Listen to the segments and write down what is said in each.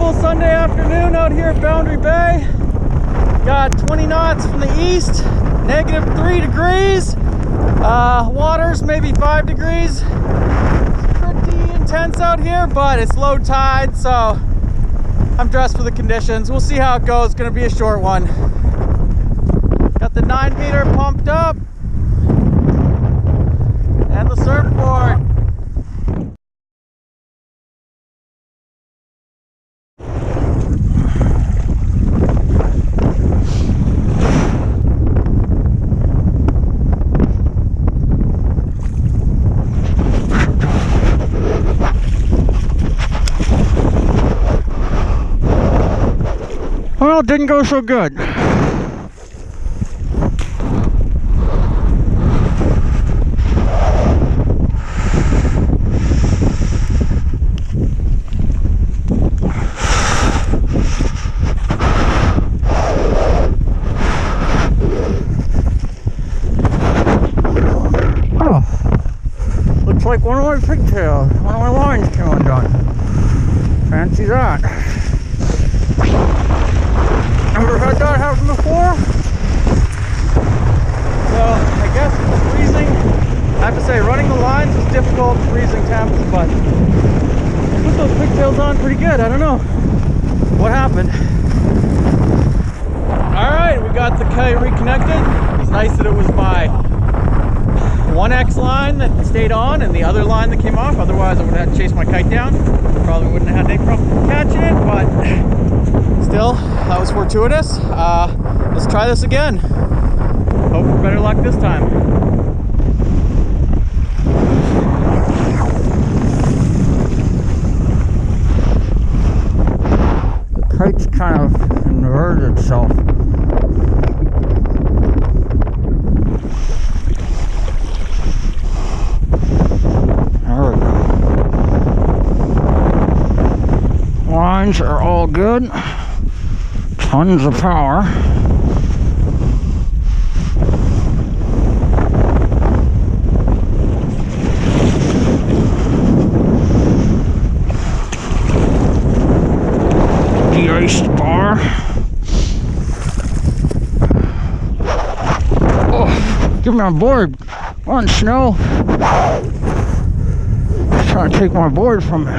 beautiful Sunday afternoon out here at Boundary Bay. Got 20 knots from the east, -3 degrees. Water's maybe 5 degrees. It's pretty intense out here, but it's low tide, so I'm dressed for the conditions. We'll see how it goes. It's gonna be a short one. Got the 9-meter pumped up and the surfboard. Well, it didn't go so good. Oh, looks like one of my pigtails, one of my lines came undone. Fancy that. Never had that happen before. So I guess it's freezing. I have to say, running the lines is difficult, freezing temps, but I put those pigtails on pretty good. I don't know what happened. Alright, we got the kite reconnected. It's nice that it was my 1X line that stayed on and the other line that came off. Otherwise I would have had to chase my kite down. Probably wouldn't have had any problem catching it, but still, that was fortuitous. Let's try this again. Hope for better luck this time. The kite's kind of inverted itself. There we go. Lines are all good. Tons of power. De-iced bar. Oh, give me my board. Come on, snow. He's trying to take my board from me.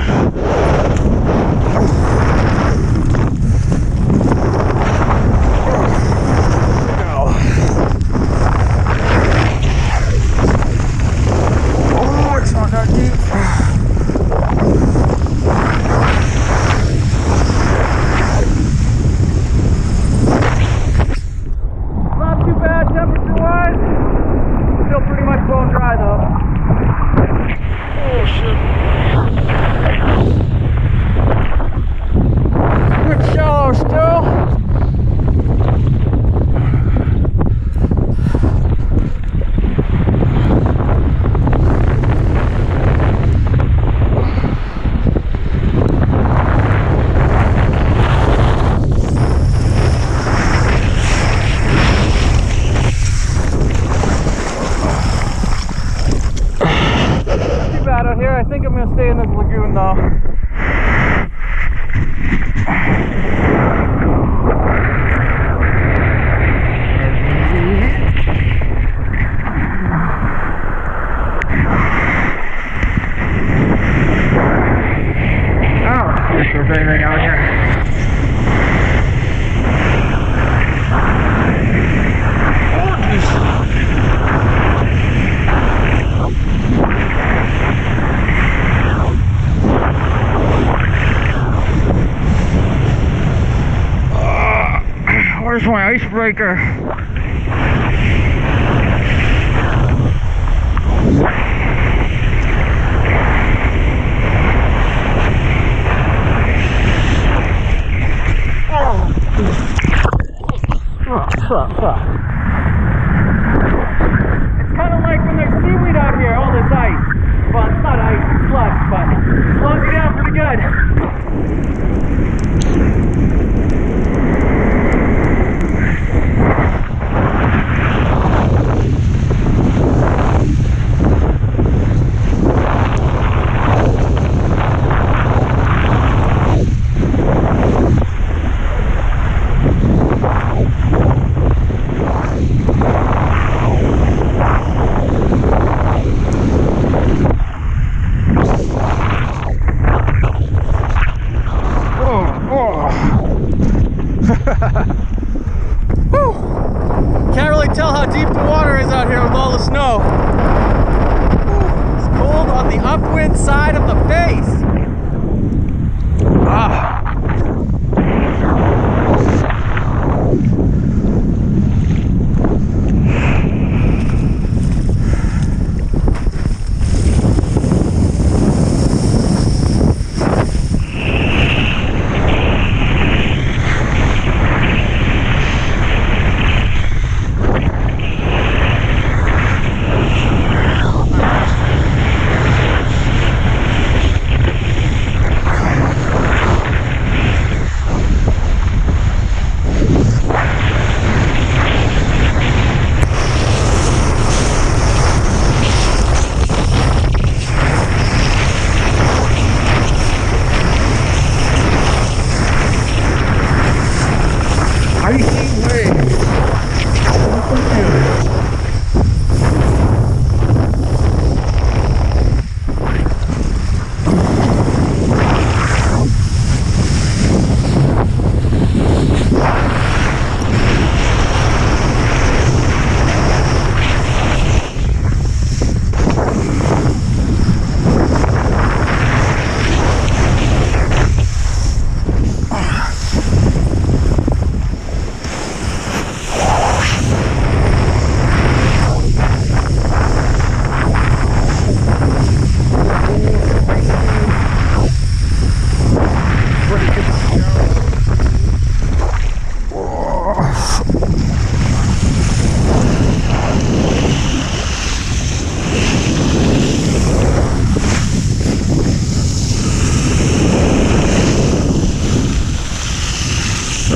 I think I'm going to stay in this lagoon though. Oh, see if there's anything out here. Where's my icebreaker? It's kind of like when there's seaweed out here. Oh, there's ice. Well, it's not ice, it's slush, but it slows you down pretty good.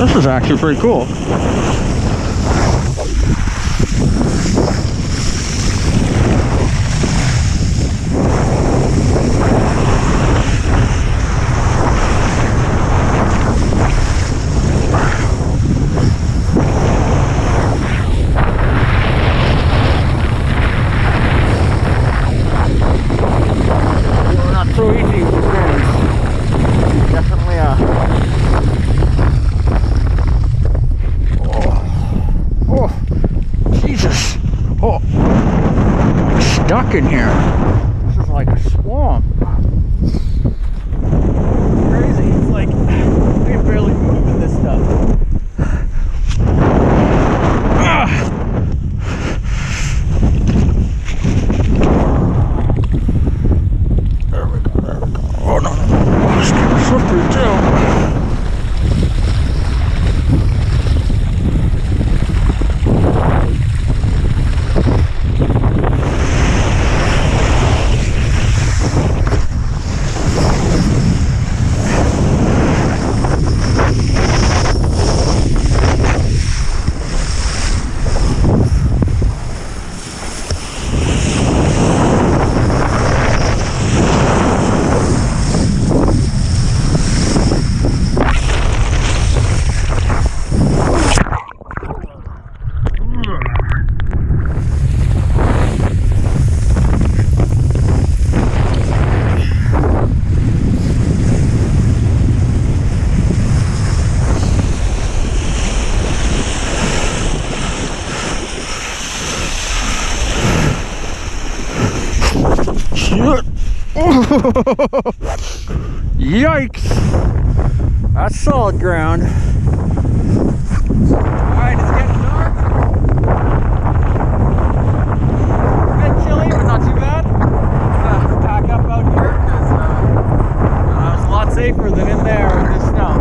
This is actually pretty cool. Stuck in here. This is like a swamp. Crazy. It's like I can barely move in this stuff. There we go. There we go. Oh no! Oh, it's getting slippery too. Yikes! That's solid ground. Alright, it's getting dark. A bit chilly, but not too bad. I'm gonna pack up out here because it's a lot safer than in there with this snow.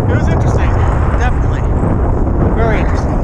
It was interesting, definitely. Very interesting.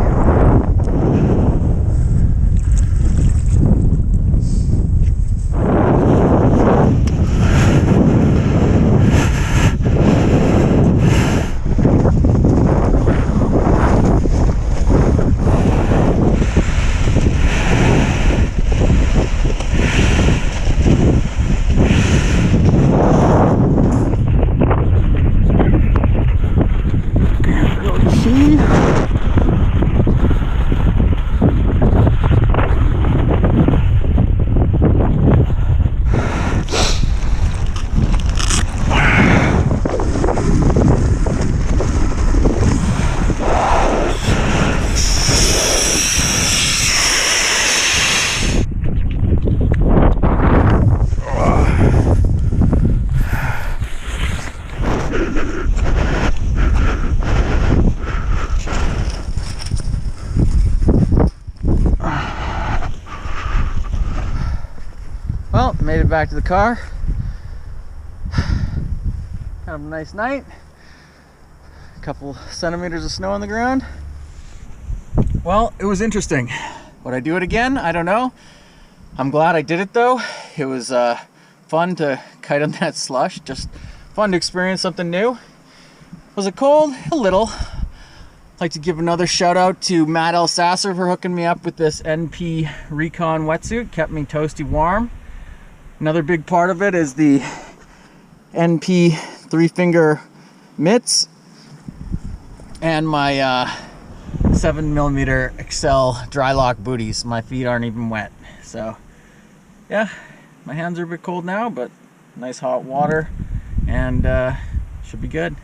Well, made it back to the car. Kind of a nice night. A couple centimeters of snow on the ground. Well, it was interesting. Would I do it again? I don't know. I'm glad I did it though. It was fun to kite on that slush. Just fun to experience something new. Was it cold? A little. I'd like to give another shout out to Matt Elsasser for hooking me up with this NP Recon wetsuit. Kept me toasty warm. Another big part of it is the NP 3-finger mitts and my 7mm Excel dry lock booties. My feet aren't even wet. So yeah, my hands are a bit cold now, but nice hot water and should be good.